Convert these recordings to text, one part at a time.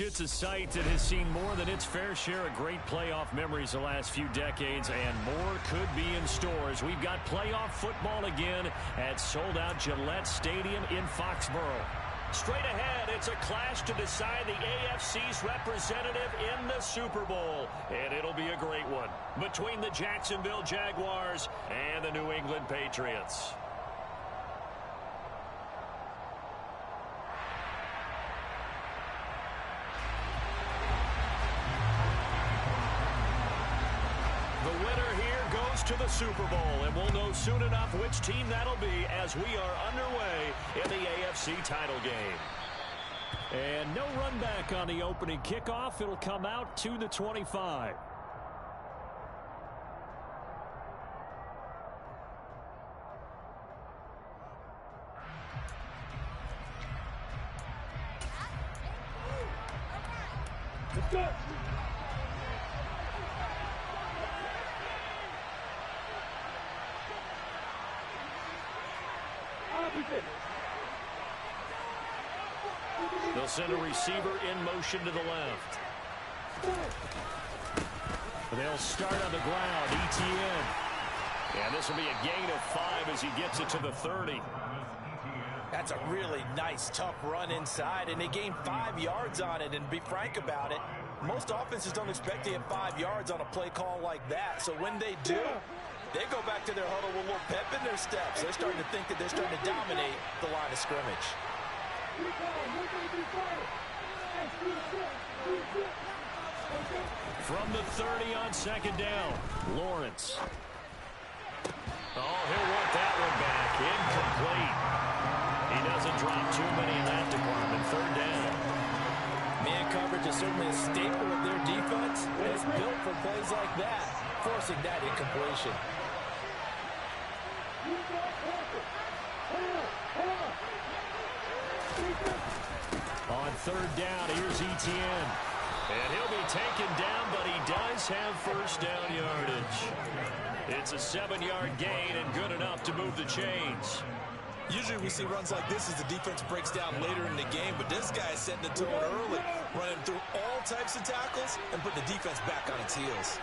It's a site that has seen more than its fair share of great playoff memories the last few decades, and more could be in store as we've got playoff football again at sold-out Gillette Stadium in Foxborough. Straight ahead, it's a clash to decide the AFC's representative in the Super Bowl, and it'll be a great one between the Jacksonville Jaguars and the New England Patriots. To the Super Bowl, and we'll know soon enough which team that'll be as we are underway in the AFC title game. And no run back on the opening kickoff. It'll come out to the 25. Let's go. They'll send a receiver in motion to the left. They'll start on the ground. ETN. And this will be a gain of 5 as he gets it to the 30. That's a really nice, tough run inside, and they gained 5 yards on it. And to be frank about it, most offenses don't expect to get 5 yards on a play call like that. So when they do, they go back to their huddle with a little pep in their steps. They're starting to think that they're starting to dominate the line of scrimmage. From the 30 on second down, Lawrence. Oh, he'll want that one back. Incomplete. He doesn't drop too many in that department. Third down. Man coverage is certainly a staple of their defense, and it's built for plays like that, forcing that incompletion. On third down, here's ETN. And he'll be taken down, but he does have first down yardage. It's a 7-yard gain and good enough to move the chains. Usually we see runs like this as the defense breaks down later in the game, but this guy is setting the tone early, running through all types of tackles and putting the defense back on its heels.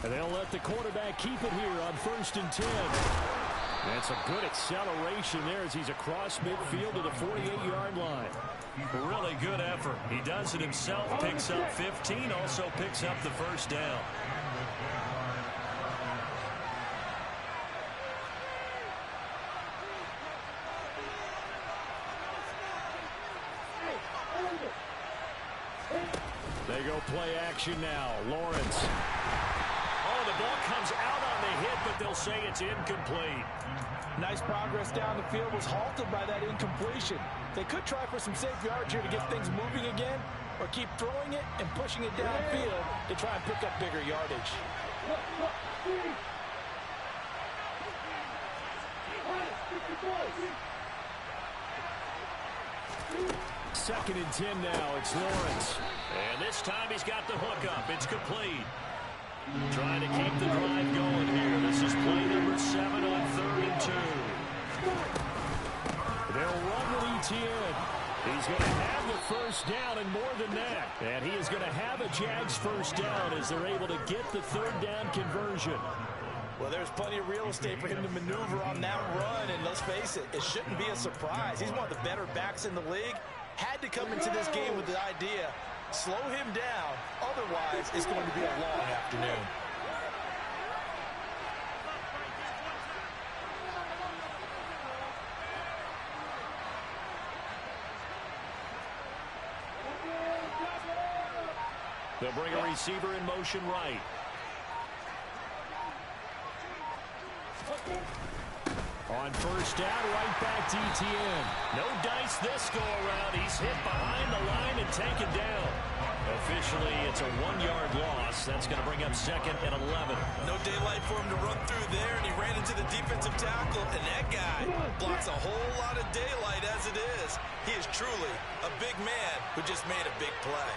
And they'll let the quarterback keep it here on 1st and 10. That's a good acceleration there as he's across midfield to the 48-yard line. Really good effort. He does it himself, picks up 15, also picks up the first down. They go play action now. Lawrence. Oh, the ball comes out on the hit, but they'll say it's incomplete. Nice progress down the field was halted by that incompletion. They could try for some safe yards here to get things moving again, or keep throwing it and pushing it downfield to try and pick up bigger yardage. Second and 10 now. It's Lawrence. And this time he's got the hook up. It's complete. Trying to keep the drive going here. This is play number 7 on 3rd and 2. They'll run with ETN. He's going to have the first down and more than that. And he is going to have a Jags first down as they're able to get the 3rd down conversion. Well, there's plenty of real estate for him to maneuver on that run, and let's face it, it shouldn't be a surprise. He's one of the better backs in the league. Had to come into this game with the idea, slow him down, otherwise it's going to be a long afternoon. They'll bring a receiver in motion right. On first down, right back to ETN. No dice this go-around. He's hit behind the line and taken down. Officially, it's a 1-yard loss. That's going to bring up 2nd and 11. No daylight for him to run through there, and he ran into the defensive tackle, and that guy blocks a whole lot of daylight as it is. He is truly a big man who just made a big play.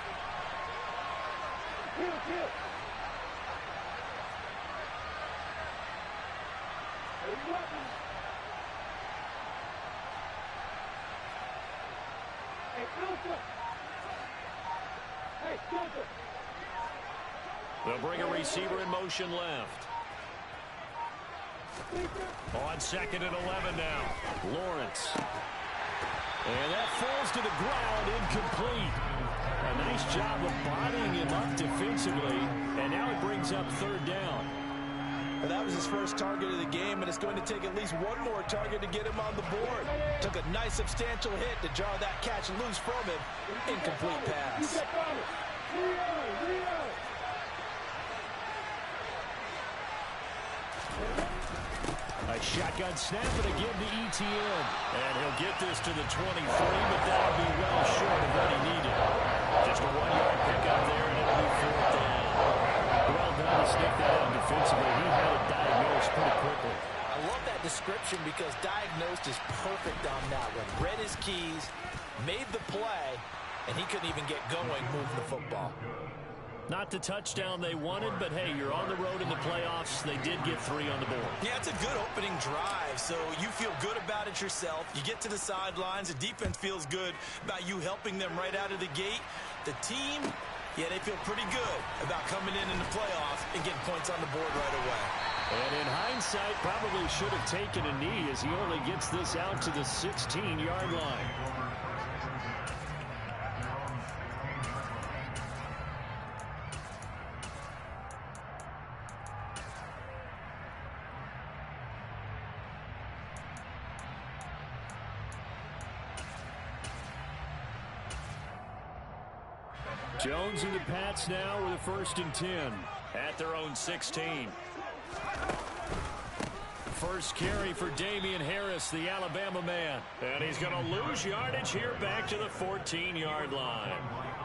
They'll bring a receiver in motion left. On 2nd and 11 now. Lawrence. And that falls to the ground, incomplete. A nice job of bodying him up defensively. And now it brings up 3rd down. Well, that was his first target of the game, and it's going to take at least one more target to get him on the board. Took a nice substantial hit to jar that catch loose from him. Incomplete pass. A shotgun snap and again to ETN. And he'll get this to the 23, but that'll be well short of what he needed. Just a 1-yard pickup there, and it'll be 4th down. Well done to sneak that out defensively. He had it diagnosed pretty quickly. I love that description because diagnosed is perfect on that one. Read his keys, made the play, and he couldn't even get going moving the football. Not the touchdown they wanted, but hey, you're on the road in the playoffs. They did get 3 on the board. Yeah, it's a good opening drive, so you feel good about it yourself. You get to the sidelines. The defense feels good about you helping them right out of the gate. The team, yeah, they feel pretty good about coming in the playoffs and getting points on the board right away. And in hindsight, probably should have taken a knee as he only gets this out to the 16-yard line. Jones and the Pats now with a 1st and 10 at their own 16. First carry for Damian Harris, the Alabama man. And he's going to lose yardage here back to the 14-yard line.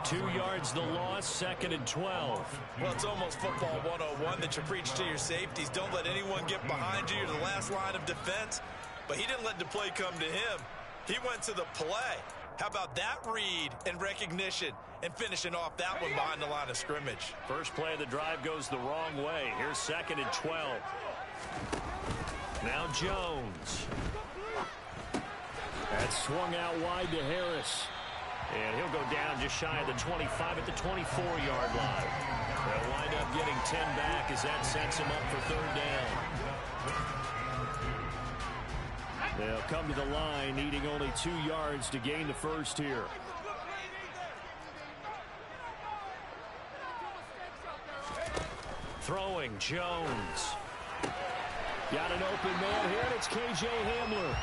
2 yards the loss, 2nd and 12. Well, it's almost football 101 that you preach to your safeties. Don't let anyone get behind you. You're the last line of defense. But he didn't let the play come to him. He went to the play. How about that read and recognition and finishing off that one behind the line of scrimmage? First play of the drive goes the wrong way. Here's 2nd and 12. Now Jones. That's swung out wide to Harris. And he'll go down just shy of the 25 at the 24-yard line. They'll wind up getting 10 back as that sets him up for 3rd down. They'll come to the line, needing only 2 yards to gain the first here. Throwing, Jones. Got an open man here, and it's K.J. Hamler.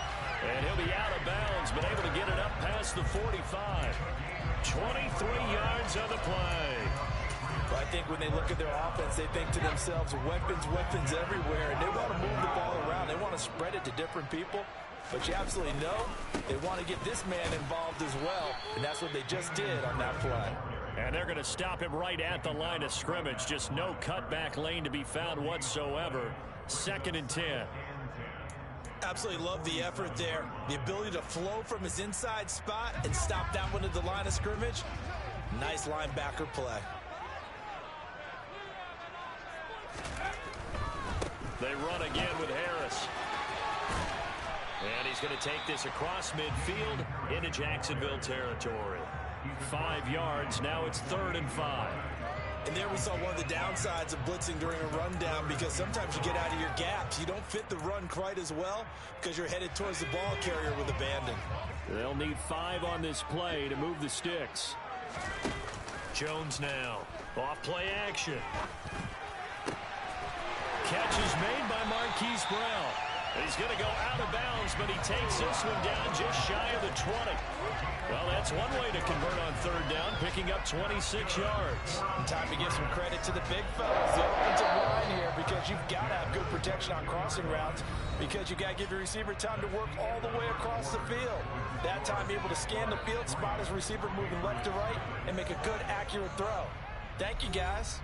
And he'll be out of bounds, but able to get it up past the 45. 23 yards on the play. But I think when they look at their offense, they think to themselves, weapons, weapons everywhere, and they want to move the ball around. They want to spread it to different people. But you absolutely know they want to get this man involved as well, and that's what they just did on that play. And they're going to stop him right at the line of scrimmage. Just no cutback lane to be found whatsoever. 2nd and 10. Absolutely love the effort there. The ability to flow from his inside spot and stop that one at the line of scrimmage. Nice linebacker play. They run again with Harris. And he's going to take this across midfield into Jacksonville territory. 5 yards. Now it's 3rd and 5. And there we saw one of the downsides of blitzing during a rundown, because sometimes you get out of your gaps. You don't fit the run quite as well because you're headed towards the ball carrier with abandon. They'll need 5 on this play to move the sticks. Jones now. Off play action. Catch is made by Marquise Brown. He's going to go out of bounds, but he takes this one down just shy of the 20. Well, that's one way to convert on 3rd down, picking up 26 yards. Time to give some credit to the big fellas, the offensive line here, because you've got to have good protection on crossing routes, because you've got to give your receiver time to work all the way across the field. That time able to scan the field, spot his receiver moving left to right, and make a good, accurate throw. Thank you, guys.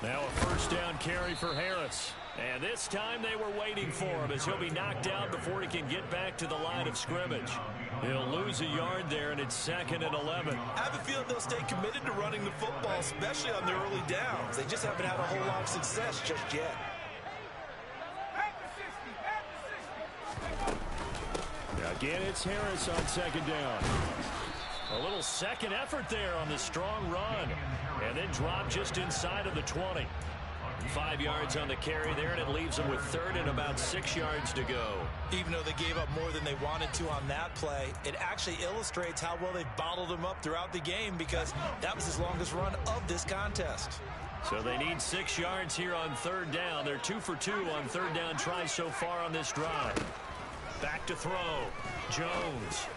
Now a 1st down carry for Harris. Harris. And this time they were waiting for him as he'll be knocked out before he can get back to the line of scrimmage. He'll lose a yard there, and it's 2nd and 11. I have a feeling they'll stay committed to running the football, especially on the early downs. They just haven't had a whole lot of success just yet. Again, it's Harris on 2nd down. A little second effort there on the strong run. And then drop just inside of the 20. 5 yards on the carry there, and it leaves them with 3rd and about 6 yards to go. Even though they gave up more than they wanted to on that play, it actually illustrates how well they've bottled them up throughout the game, because that was his longest run of this contest. So they need 6 yards here on 3rd down. They're 2 for 2 on 3rd down tries so far on this drive. Back to throw. Jones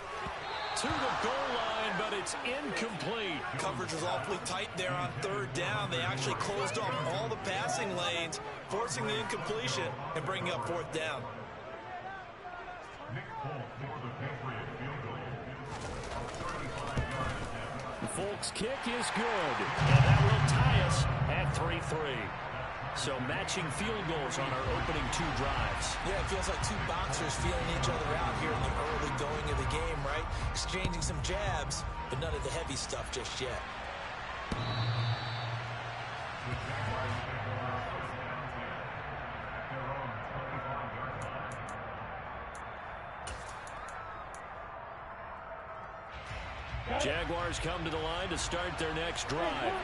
to the goal line, but it's incomplete. Coverage was awfully tight there on 3rd down. They actually closed off all the passing lanes, forcing the incompletion and bringing up 4th down. Folk's kick is good, and that will tie us at 3-3. So matching field goals on our opening 2 drives. Yeah, it feels like 2 boxers feeling each other out here in the early going of the game, right? Exchanging some jabs, but none of the heavy stuff just yet. Jaguars come to the line to start their next drive.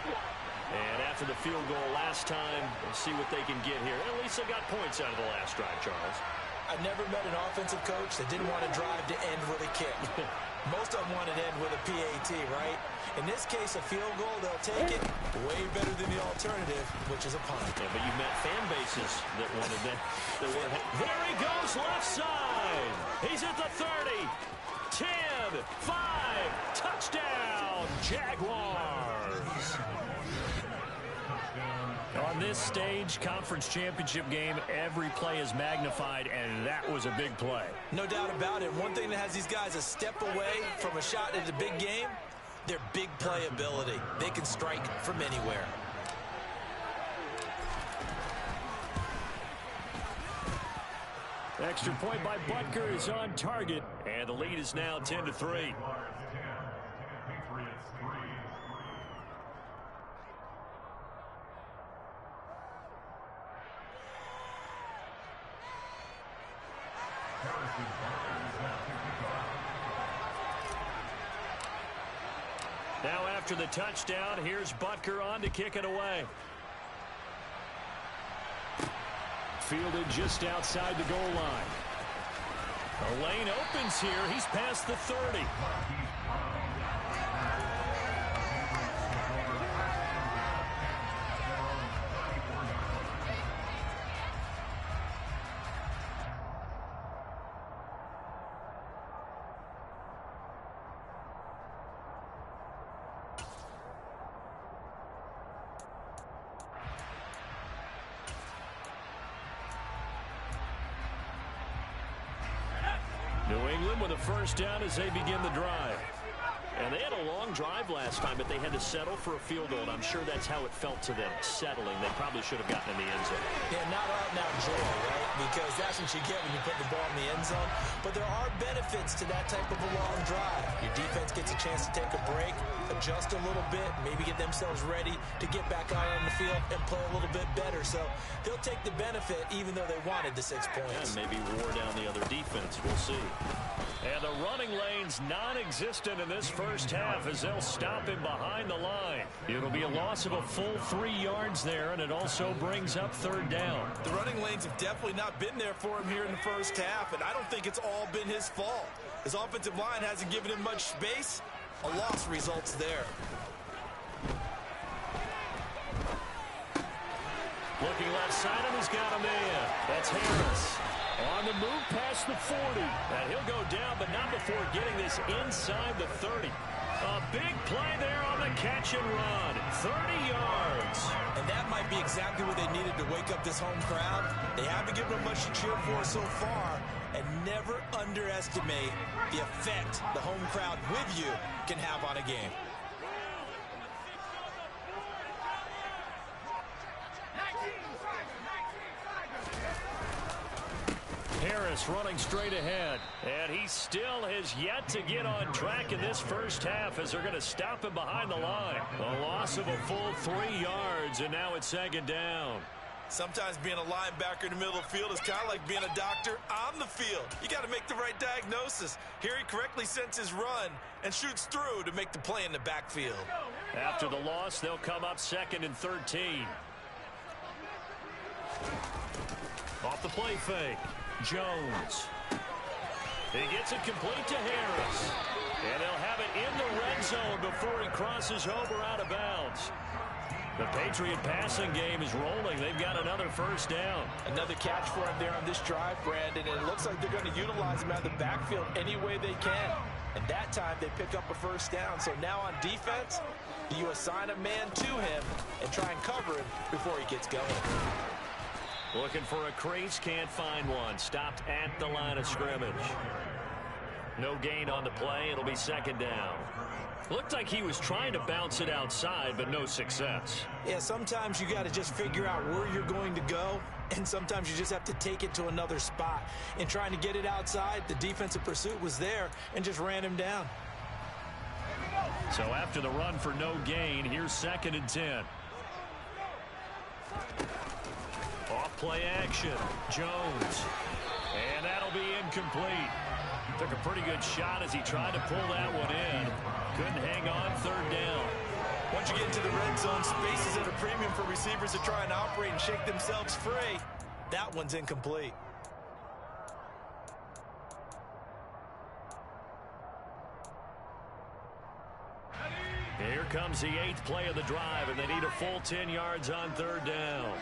And after the field goal last time, we'll see what they can get here. At least they got points out of the last drive, Charles. I never met an offensive coach that didn't want to drive to end with a kick. Most of them want to end with a PAT, right? In this case, a field goal, they'll take it way better than the alternative, which is a punt. Yeah, but you met fan bases that wanted that. There he goes, left side. He's at the 30. 10, 5, touchdown, Jaguars. On this stage, conference championship game, every play is magnified, and that was a big play. No doubt about it. One thing that has these guys a step away from a shot at the big game, their big play ability. They can strike from anywhere. Extra point by Butker is on target, and the lead is now 10-3. Now after the touchdown, here's Butker on to kick it away. Fielded just outside the goal line. A lane opens here. He's past the 30. New England with a first down as they begin the drive. And they had a long drive last time, but they had to settle for a field goal. And I'm sure that's how it felt to them, settling. They probably should have gotten in the end zone. Yeah, not out now joy, right? Because that's what you get when you put the ball in the end zone. But there are benefits to that type of a long drive. Your defense gets a chance to take a break, adjust a little bit, maybe get themselves ready to get back out on the field and play a little bit better. So they'll take the benefit even though they wanted the 6 points. And maybe wore down the other defense. We'll see. And the running lane's non-existent in this first half as they'll stop him behind the line. It'll be a loss of a full 3 yards there, and it also brings up third down. The running lanes have definitely not been there for him here in the first half, and I don't think it's all been his fault. His offensive line hasn't given him much space. A loss results there. Looking left side, and he's got a man. That's Harris. On the move past the 40. And he'll go down, but not before getting this inside the 30. A big play there on the catch and run. 30 yards. And that might be exactly what they needed to wake up this home crowd. They haven't given them much to cheer for so far. And never underestimate the effect the home crowd with you can have on a game. Harris running straight ahead. And he still has yet to get on track in this first half as they're going to stop him behind the line. A loss of a full 3 yards, and now it's second down. Sometimes being a linebacker in the middle of the field is kind of like being a doctor on the field. You got to make the right diagnosis. Here he correctly sends his run and shoots through to make the play in the backfield. After the loss, they'll come up 2nd and 13. Off the play fake. Jones. He gets it complete to Harris. And they'll have it in the red zone before he crosses over out of bounds. The Patriot passing game is rolling. They've got another first down. Another catch for him there on this drive, Brandon, and it looks like they're going to utilize him out of the backfield any way they can. And that time they pick up a first down. So now on defense, you assign a man to him and try and cover him before he gets going. Looking for a crease, can't find one. Stopped at the line of scrimmage. No gain on the play. It'll be second down. Looked like he was trying to bounce it outside, but no success. Yeah, sometimes you got to just figure out where you're going to go, and sometimes you just have to take it to another spot. In trying to get it outside, the defensive pursuit was there and just ran him down. So after the run for no gain, here's 2nd and 10. Off play action. Jones. And that'll be incomplete. Took a pretty good shot as he tried to pull that one in. Couldn't hang on, 3rd down. Once you get into the red zone, space is at a premium for receivers to try and operate and shake themselves free. That one's incomplete. Here comes the 8th play of the drive, and they need a full 10 yards on 3rd down.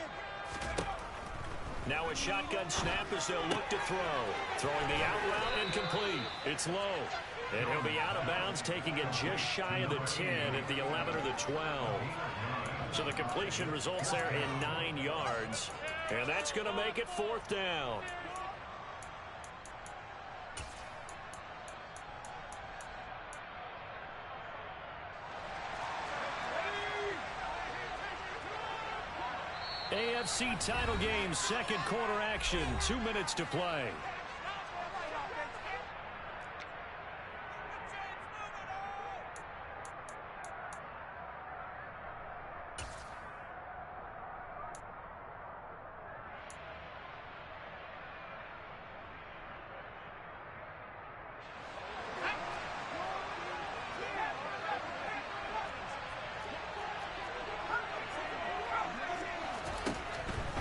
Now a shotgun snap as they'll look to throw. Throwing the out route incomplete. It's low. And he'll be out of bounds, taking it just shy of the 10 at the 11 or the 12. So the completion results there in 9 yards. And that's going to make it 4th down. AFC title game, 2nd quarter action, 2 minutes to play.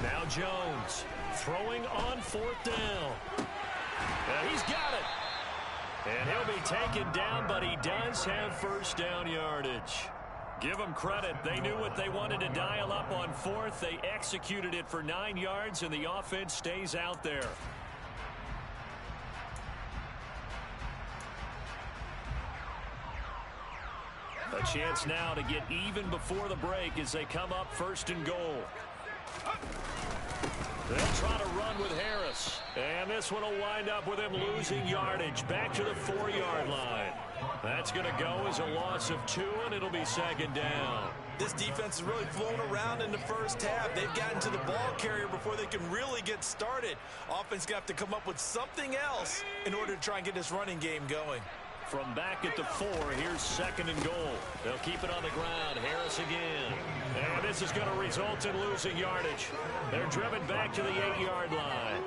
Now Jones throwing on 4th down. He's got it. And he'll be taken down, but he does have first down yardage. Give them credit. They knew what they wanted to dial up on 4th. They executed it for 9 yards, and the offense stays out there. A chance now to get even before the break as they come up 1st and goal. They'll try to run with Harris. And this one will wind up with him losing yardage back to the 4-yard line. That's going to go as a loss of 2, and it'll be 2nd down. This defense has really flown around in the first half. They've gotten to the ball carrier before they can really get started. Offense going to have to come up with something else in order to try and get this running game going. From back at the 4, here's 2nd and goal. They'll keep it on the ground. Harris again. And this is going to result in losing yardage. They're driven back to the 8-yard line.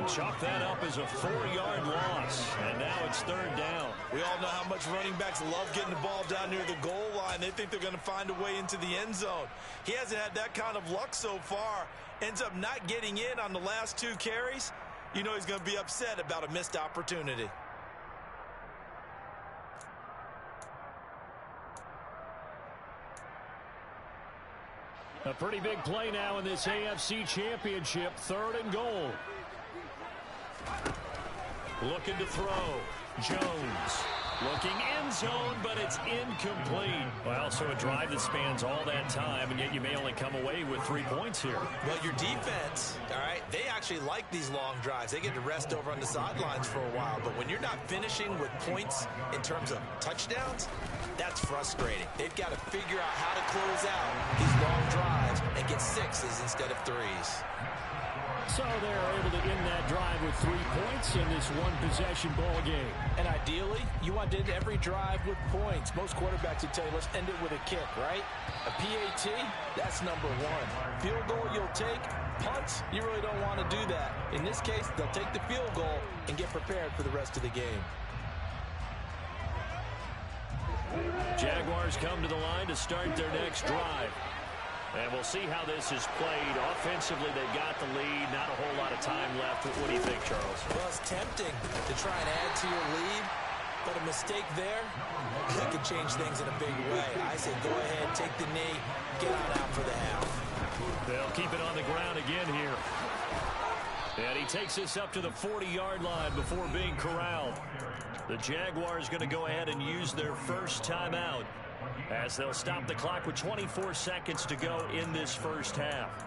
Chalk that up as a 4-yard loss. And now it's 3rd down. We all know how much running backs love getting the ball down near the goal line. They think they're going to find a way into the end zone. He hasn't had that kind of luck so far. Ends up not getting in on the last 2 carries. You know he's going to be upset about a missed opportunity. A pretty big play now in this AFC Championship. 3rd and goal. Looking to throw. Jones. Looking end zone, but it's incomplete. Well, so a drive that spans all that time, and yet you may only come away with 3 points here. Well, your defense, all right, they actually like these long drives. They get to rest over on the sidelines for a while. But when you're not finishing with points in terms of touchdowns, that's frustrating. They've got to figure out how to close out these long drives and get 6s instead of 3s. So they're able to end that drive with 3 points in this one-possession ball game. And ideally, you want to end every drive with points. Most quarterbacks would tell you, let's end it with a kick, right? A PAT, that's number one. Field goal you'll take. Punts, you really don't want to do that. In this case, they'll take the field goal and get prepared for the rest of the game. Jaguars come to the line to start their next drive. And we'll see how this is played. Offensively, they got the lead. Not a whole lot of time left. What do you think, Charles? Well, it's tempting to try and add to your lead, but a mistake there, that could change things in a big way. I say go ahead, take the knee, get on out for the half. They'll keep it on the ground again here. And he takes this up to the 40-yard line before being corralled. The Jaguars going to go ahead and use their first timeout, as they'll stop the clock with 24 seconds to go in this first half.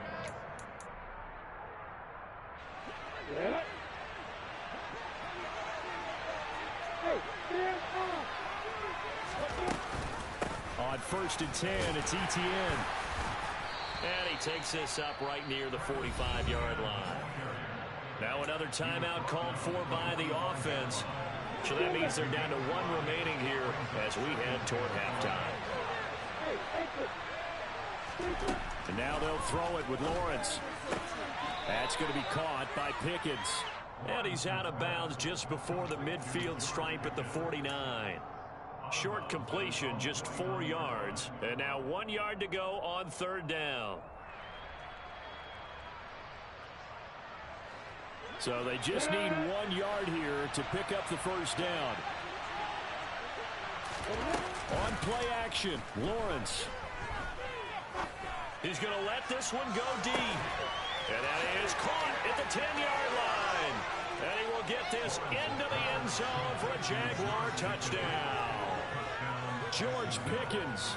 On 1st and 10, it's ETN. And he takes this up right near the 45-yard line. Now another timeout called for by the offense. So that means they're down to 1 remaining here as we head toward halftime. And now they'll throw it with Lawrence. That's going to be caught by Pickens. And he's out of bounds just before the midfield stripe at the 49. Short completion, just 4 yards. And now 1 yard to go on 3rd down. So they just need 1 yard here to pick up the first down. On play action, Lawrence. He's going to let this one go deep. And that is caught at the 10-yard line. And he will get this into the end zone for a Jaguar touchdown. George Pickens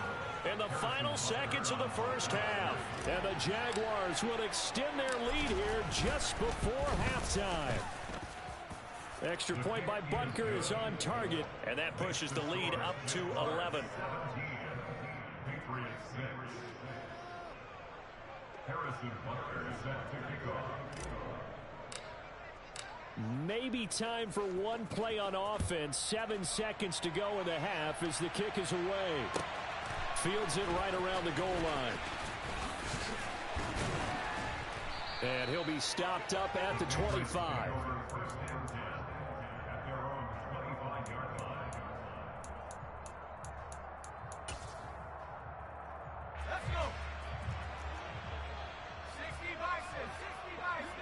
in the final seconds of the first half. And the Jaguars will extend their lead here just before halftime. Extra point by Butker is on target, and that pushes the lead up to 11. Maybe time for one play on offense. 7 seconds to go in the half as the kick is away. Fields it right around the goal line. And he'll be stopped up at the 25. Let's go. 60 Bison, 60 Bison.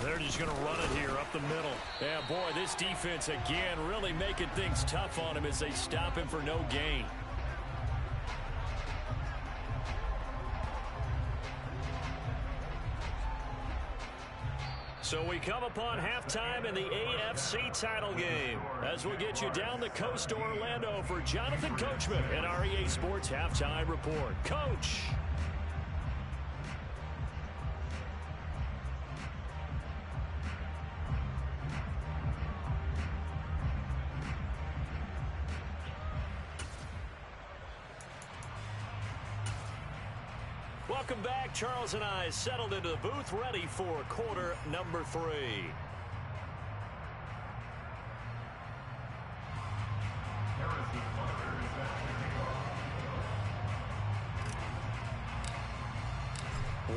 They're just going to run it here up the middle. Yeah, boy, this defense again really making things tough on him as they stop him for no gain. So we come upon halftime in the AFC title game as we'll get you down the coast to Orlando for Jonathan Coachman and our EA Sports Halftime Report. Coach. Welcome back. Charles and I settled into the booth, ready for quarter number 3.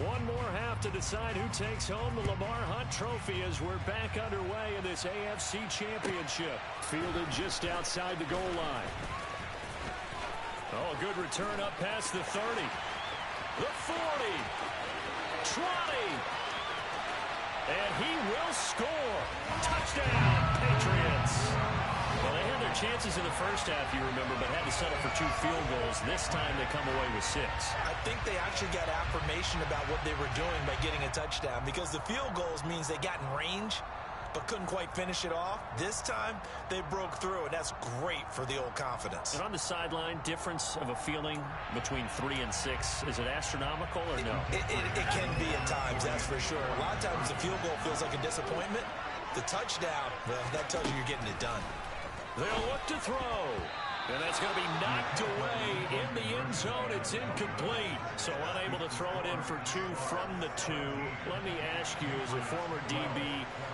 One more half to decide who takes home the Lamar Hunt Trophy as we're back underway in this AFC Championship. Fielded just outside the goal line. Oh, good return up past the 30. The 40, 20, and he will score. Touchdown, Patriots. Well, they had their chances in the first half, you remember, but had to settle for 2 field goals. This time they come away with 6. I think they actually got affirmation about what they were doing by getting a touchdown, because the field goals means they got in range but couldn't quite finish it off. This time, they broke through, and that's great for the old confidence. And on the sideline, difference of a feeling between 3 and 6, is it astronomical or no? It can be at times, that's for sure. A lot of times the field goal feels like a disappointment. The touchdown, well, that tells you you're getting it done. They'll look to throw. And that's going to be knocked away in the end zone. It's incomplete. So unable to throw it in for 2 from the 2. Let me ask you, as a former DB,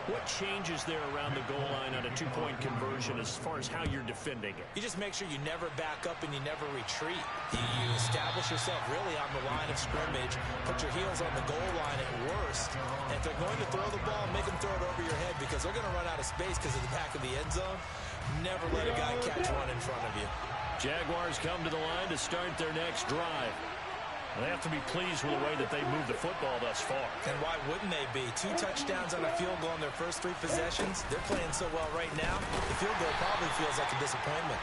what changes there around the goal line on a 2-point conversion as far as how you're defending it? You just make sure you never back up and you never retreat. You establish yourself really on the line of scrimmage, put your heels on the goal line at worst, and if they're going to throw the ball, make them throw it over your head because they're going to run out of space because of the back of the end zone. Never let a guy catch one in front of you. Jaguars come to the line to start their next drive. They have to be pleased with the way that they moved the football thus far. And why wouldn't they be? 2 touchdowns on a field goal in their first 3 possessions. They're playing so well right now, the field goal probably feels like a disappointment.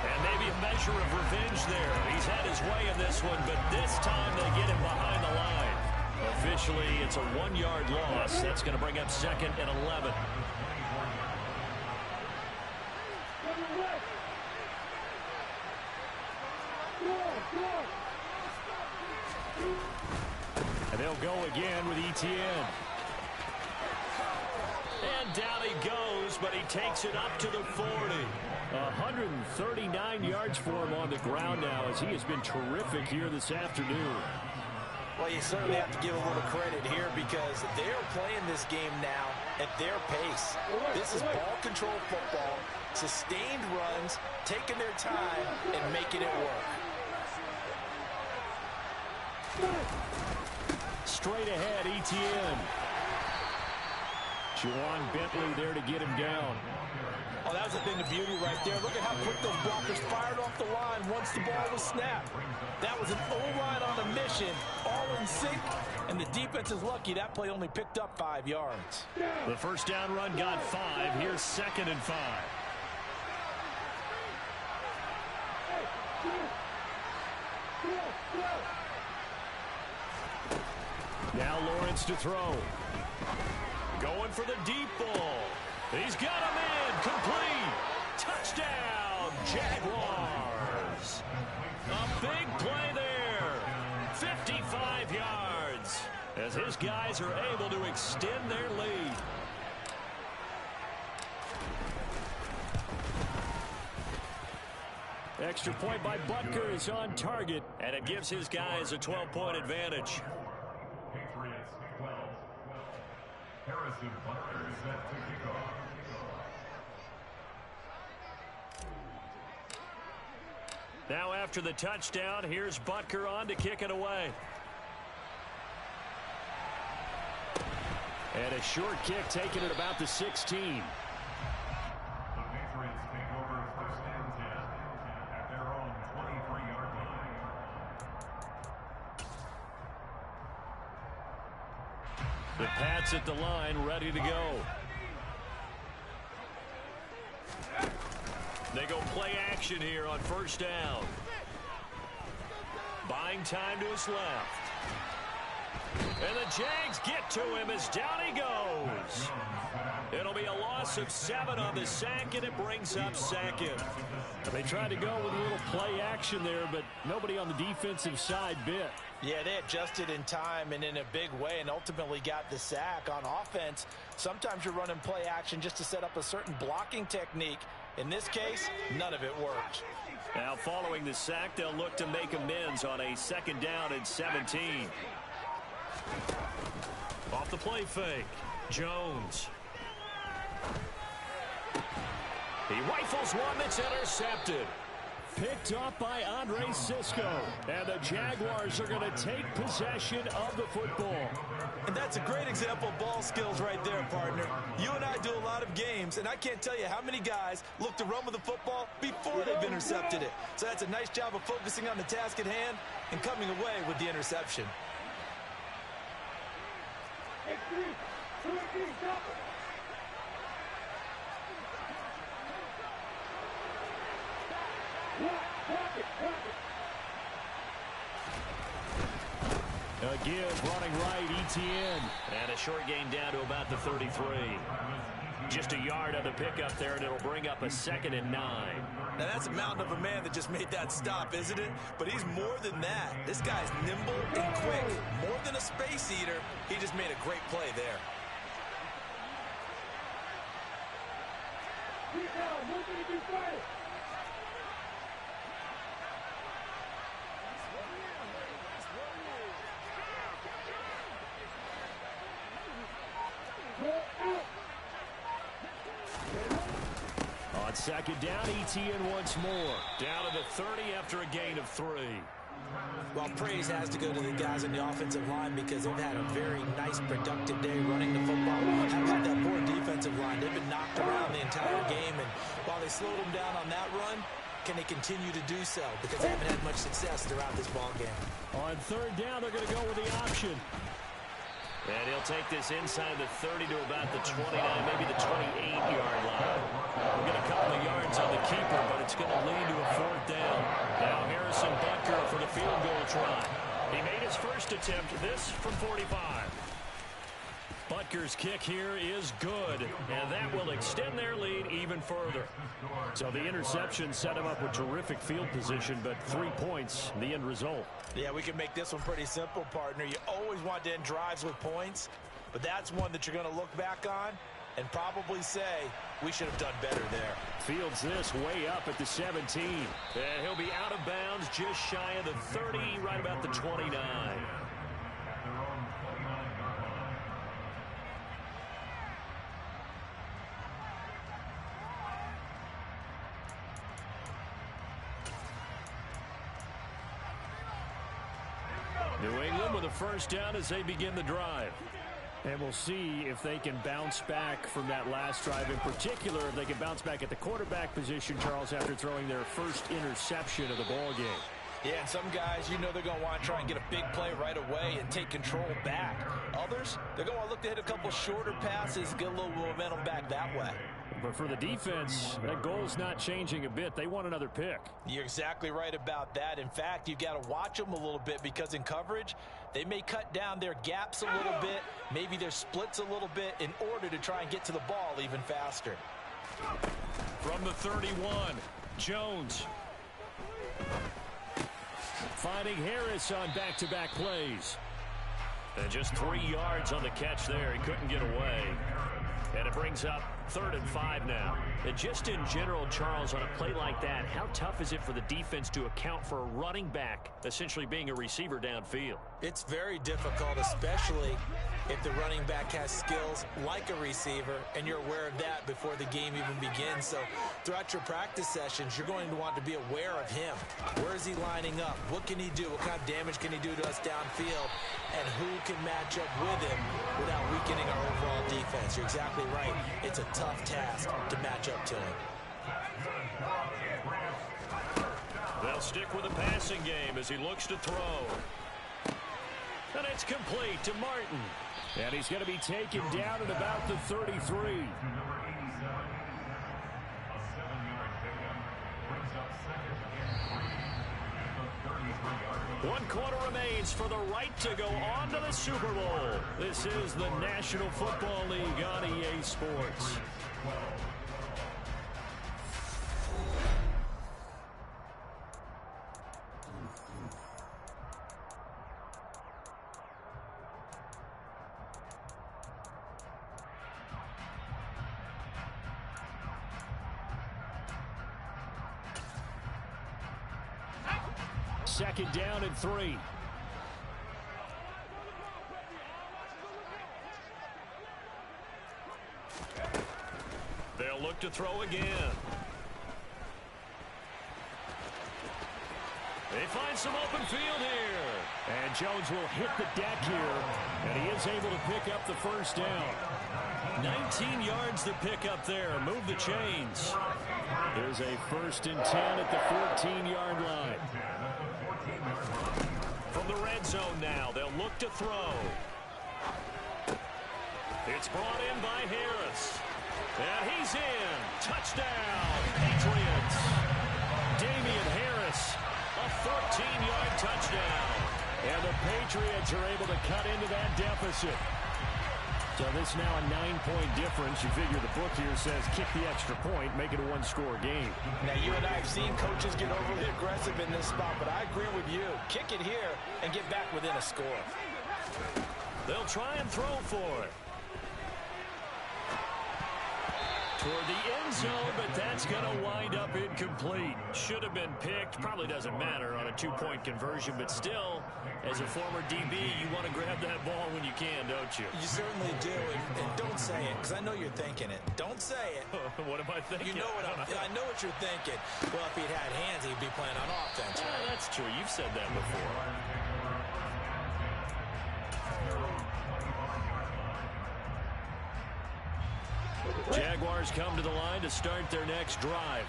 And maybe a measure of revenge there. He's had his way in this one, but this time they get him behind the line. Officially, it's a 1-yard loss. That's going to bring up 2nd and 11. And they'll go again with Etienne. And down he goes, but he takes it up to the 40. 139 yards for him on the ground now, as he has been terrific here this afternoon. Well, you certainly have to give a little credit here because they're playing this game now at their pace. This is ball control football, sustained runs, taking their time, and making it work. Straight ahead, Etienne. Juwan Bentley there to get him down. Oh, that was a thing of beauty right there. Look at how quick those blockers fired off the line once the ball was snapped. That was an O-line on a mission, all in sync, and the defense is lucky that play only picked up 5 yards. The first down run got 5. Here's 2nd and 5. Now Lawrence to throw. Going for the deep ball. He's got him in. Complete. Touchdown, Jaguars. A big play there. 55 yards. As his guys are able to extend their lead. Extra point by Butker is on target, and it gives his guys a 12-point advantage. Patriots 12. Harrison Butker is set to kick off. Now after the touchdown, here's Butker on to kick it away. And a short kick taken at about the 16. The Patriots take over first and 10 at their own 23-yard line. The Pats at the line, ready to go. They go play action here on first down. Buying time to his left. And the Jags get to him as down he goes. It'll be a loss of 7 on the sack, and it brings up 2nd. They tried to go with a little play action there, but nobody on the defensive side bit. Yeah, they adjusted in time and in a big way and ultimately got the sack. On offense, sometimes you're running play action just to set up a certain blocking technique. In this case, none of it worked. Now following the sack, they'll look to make amends on a 2nd down and 17. Off the play fake, Jones. He rifles one that's intercepted. Picked up by Andre Sisco. And the Jaguars are going to take possession of the football. And that's a great example of ball skills right there, partner. You and I do a lot of games, and I can't tell you how many guys look to run with the football before they've intercepted it. So that's a nice job of focusing on the task at hand and coming away with the interception. A give running right, Etienne. And a short gain down to about the 33. Just a yard on the pickup there, and it'll bring up a 2nd and 9. Now that's a mountain of a man that just made that stop, isn't it? But he's more than that. This guy's nimble and quick. More than a space eater, he just made a great play there. On second down, ETN once more. Down to the 30 after a gain of 3. Well, praise has to go to the guys on the offensive line because they've had a very nice, productive day running the football. How about that poor defensive line? They've been knocked around the entire game, and while they slowed them down on that run, can they continue to do so? Because they haven't had much success throughout this ball game. On third down, they're going to go with the option. And he'll take this inside the 30 to about the 29, maybe the 28-yard line. We'll get a couple of yards on the keeper, but it's going to lead to a fourth down. Now Harrison Butker for the field goal try. He made his first attempt, this from 45. Butker's kick here is good, and that will extend their lead even further. So the interception set him up with terrific field position, but 3 points, the end result. Yeah, we can make this one pretty simple, partner. You always want to end drives with points, but that's one that you're going to look back on and probably say, we should have done better there. Fields this way up at the 17. And he'll be out of bounds just shy of the 30, right about the 29. New England with a first down as they begin the drive. And we'll see if they can bounce back from that last drive. In particular, if they can bounce back at the quarterback position, Charles, after throwing their first interception of the ball game. Yeah, and some guys, you know they're going to want to try and get a big play right away and take control back. Others, they're going to look to hit a couple shorter passes, get a little momentum back that way. But for the defense, that goal's not changing a bit. They want another pick. You're exactly right about that. In fact, you've got to watch them a little bit because in coverage, they may cut down their gaps a little bit, maybe their splits a little bit in order to try and get to the ball even faster. From the 31, Jones. Finding Harris on back-to-back plays. And just 3 yards on the catch there. He couldn't get away. And it brings up 3rd and 5 now. And just in general, Charles, on a play like that, how tough is it for the defense to account for a running back essentially being a receiver downfield? It's very difficult, especially if the running back has skills like a receiver, and you're aware of that before the game even begins. So throughout your practice sessions, you're going to want to be aware of him. Where is he lining up? What can he do? What kind of damage can he do to us downfield? And who can match up with him without weakening our overall defense? You're exactly right. It's a tough task to match up to him. They'll stick with the passing game as he looks to throw. And it's complete to Martin. And he's going to be taken down at about the 33. One quarter remains for the right to go on to the Super Bowl. This is the National Football League on EA Sports. Second down and 3. They'll look to throw again. They find some open field here. And Jones will hit the deck here. And he is able to pick up the first down. 19 yards to pick up there. Move the chains. There's a 1st and 10 at the 14-yard line. From the red zone now, they'll look to throw. It's brought in by Harris. And he's in. Touchdown, Patriots. Damian Harris, a 14-yard touchdown. And the Patriots are able to cut into that deficit. So this now a 9-point difference. You figure the book here says kick the extra point, make it a one-score game. Now, you and I have seen coaches get overly aggressive in this spot, but I agree with you. Kick it here and get back within a score. They'll try and throw for it. toward the end zone, but that's going to wind up incomplete. Should have been picked. Probably doesn't matter on a two-point conversion, but still, as a former DB, you want to grab that ball when you can, don't you? You certainly do, and don't say it, because I know you're thinking it. Don't say it. What am I thinking? You know what I know what you're thinking. Well, if he'd had hands, he'd be playing on offense. Right? That's true. You've said that before. Jaguars come to the line to start their next drive.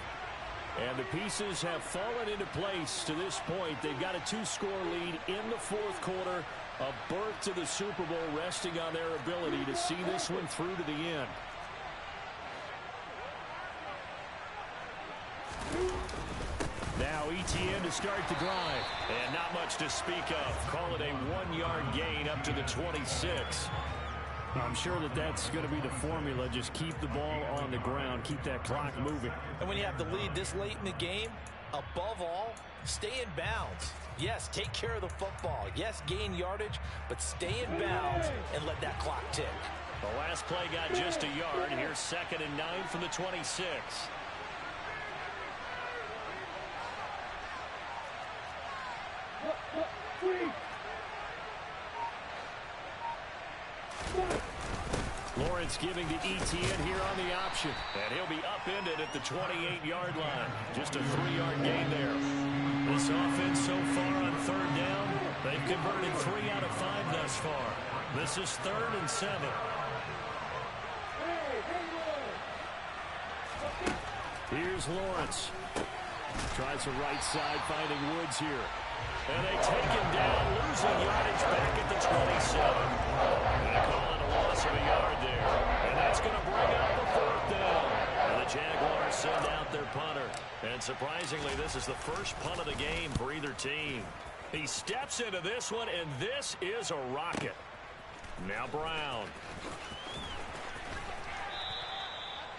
And the pieces have fallen into place to this point. They've got a 2-score lead in the fourth quarter. A berth to the Super Bowl resting on their ability to see this one through to the end. Now ETN to start the drive. And not much to speak of. Call it a 1-yard gain up to the 26. I'm sure that that's going to be the formula. Just keep the ball on the ground. Keep that clock moving. And when you have the lead this late in the game, above all, stay in bounds. Yes, take care of the football. Yes, gain yardage, but stay in bounds and let that clock tick. The last play got just a yard. Here's 2nd and 9 from the 26. Lawrence giving to ETN here on the option. And he'll be upended at the 28-yard line. Just a 3-yard gain there. This offense so far on 3rd down, they've converted 3 out of 5 thus far. This is 3rd and 7. Here's Lawrence. Tries the right side, finding Woods here. And they take him down, losing yardage back at the 27. And they call it a loss of a yard there. And that's going to bring up the 4th down. And the Jaguars send out their punter. And surprisingly, this is the first punt of the game for either team. He steps into this one, and this is a rocket. Now Brown.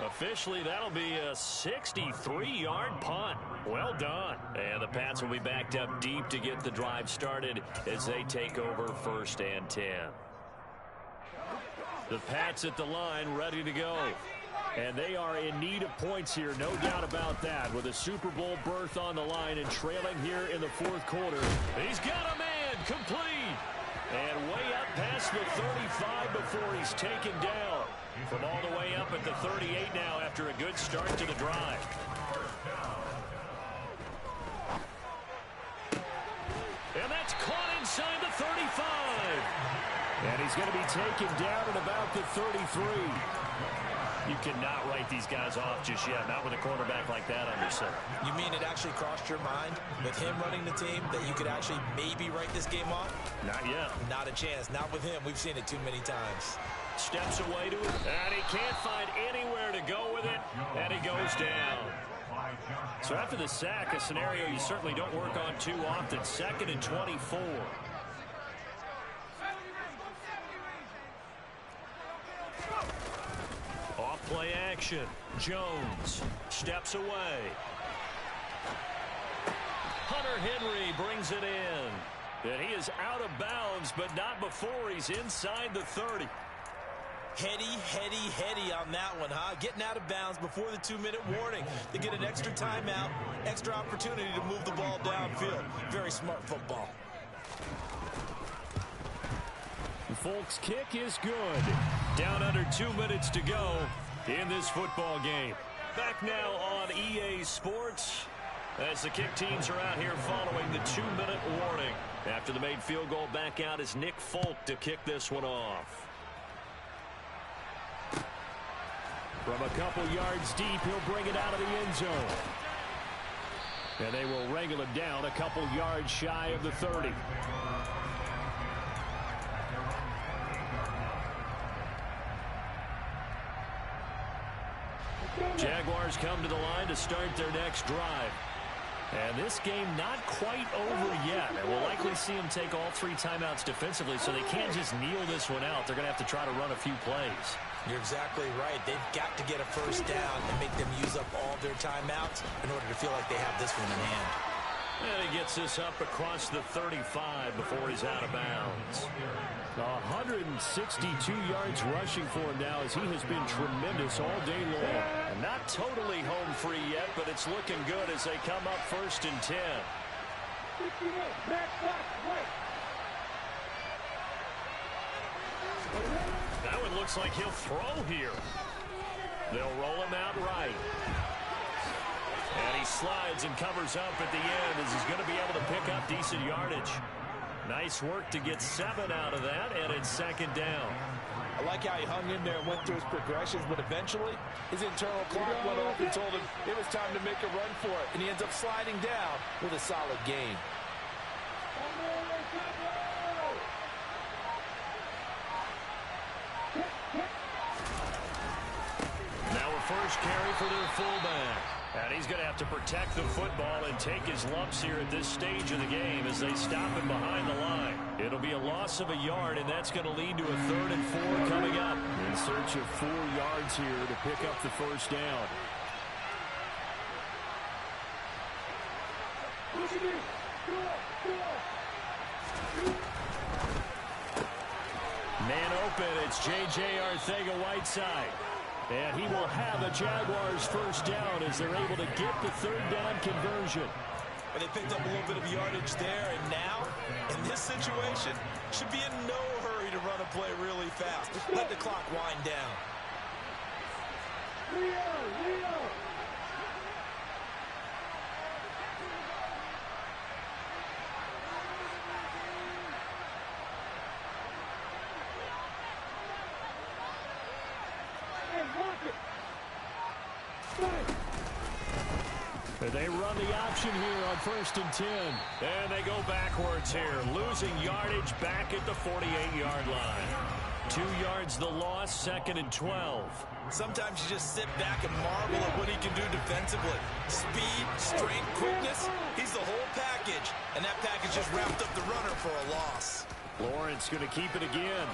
Officially, that'll be a 63-yard punt. Well done. And the Pats will be backed up deep to get the drive started as they take over 1st and 10. The Pats at the line ready to go. And they are in need of points here, no doubt about that, with a Super Bowl berth on the line and trailing here in the 4th quarter. He's got a man complete. And way up past the 35 before he's taken down. From all the way up at the 38 now after a good start to the drive. And that's caught inside the 35. And he's going to be taken down at about the 33. You cannot write these guys off just yet, not with a quarterback like that under center. You mean it actually crossed your mind with him running the team that you could actually maybe write this game off? Not yet. Not a chance. Not with him. We've seen it too many times. Steps away to it, and he can't find anywhere to go with it, and he goes down. So after the sack, a scenario you certainly don't work on too often. 2nd and 24. Off play action. Jones steps away. Hunter Henry brings it in. And he is out of bounds, but not before he's inside the 30. Heady on that one, huh? Getting out of bounds before the 2-minute warning. They get an extra timeout, extra opportunity to move the ball downfield. Very smart football. Folks, kick is good. Down under 2 minutes to go in this football game. Back now on EA Sports as the kick teams are out here following the 2-minute warning. After the made field goal, back out is Nick Folk to kick this one off. From a couple yards deep, he'll bring it out of the end zone. And they will wrangle him down a couple yards shy of the 30. Jaguars come to the line to start their next drive. And this game not quite over yet. And we'll likely see them take all 3 timeouts defensively, so they can't just kneel this one out. They're going to have to try to run a few plays. You're exactly right. They've got to get a first down and make them use up all their timeouts in order to feel like they have this one in hand. And he gets this up across the 35 before he's out of bounds. 162 yards rushing for him now as he has been tremendous all day long. And not totally home free yet, but it's looking good as they come up 1st and 10. That one looks like he'll throw here. They'll roll him out right. And he slides and covers up at the end as he's going to be able to pick up decent yardage. Nice work to get 7 out of that, and it's 2nd down. I like how he hung in there and went through his progressions, but eventually his internal clock went off and told him it was time to make a run for it, and he ends up sliding down with a solid gain. Now a first carry for their fullback. And he's going to have to protect the football and take his lumps here at this stage of the game as they stop him behind the line. It'll be a loss of a yard, and that's going to lead to a 3rd and 4 coming up. In search of 4 yards here to pick up the first down. Man open, it's J.J. Arcega-Whiteside. And he will have a Jaguars first down as they're able to get the 3rd down conversion. And they picked up a little bit of yardage there, and now, in this situation, should be in no hurry to run a play really fast. Let the clock wind down. They run the option here on 1st and 10. And they go backwards here, losing yardage back at the 48-yard line. 2 yards the loss, 2nd and 12. Sometimes you just sit back and marvel at what he can do defensively. Speed, strength, quickness, he's the whole package. And that package just wrapped up the runner for a loss. Lawrence going to keep it again.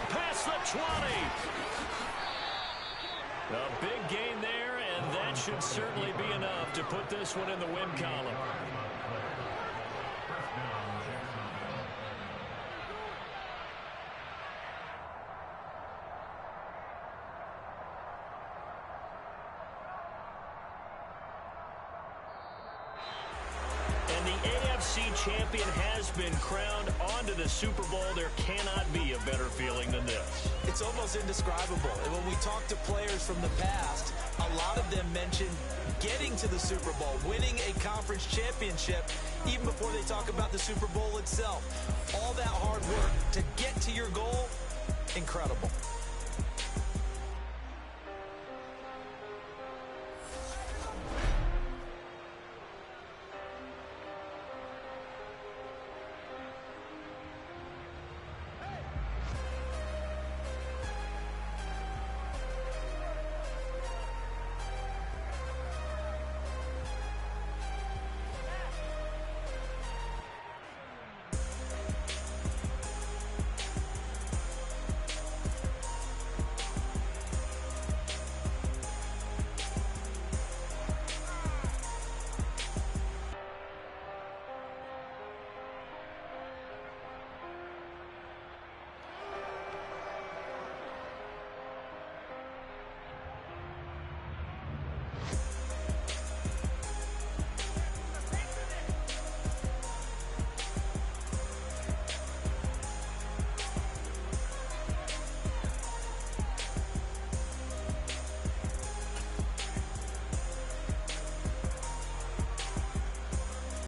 Past the 20. A big gain there, and that should certainly be enough to put this one in the win column. And the AFC champion has been crowned onto the Super Bowl. There cannot be a better feeling than this. It's almost indescribable. And when we talk to players from the past, a lot of them mention getting to the Super Bowl, winning a conference championship, even before they talk about the Super Bowl itself. All that hard work to get to your goal, incredible.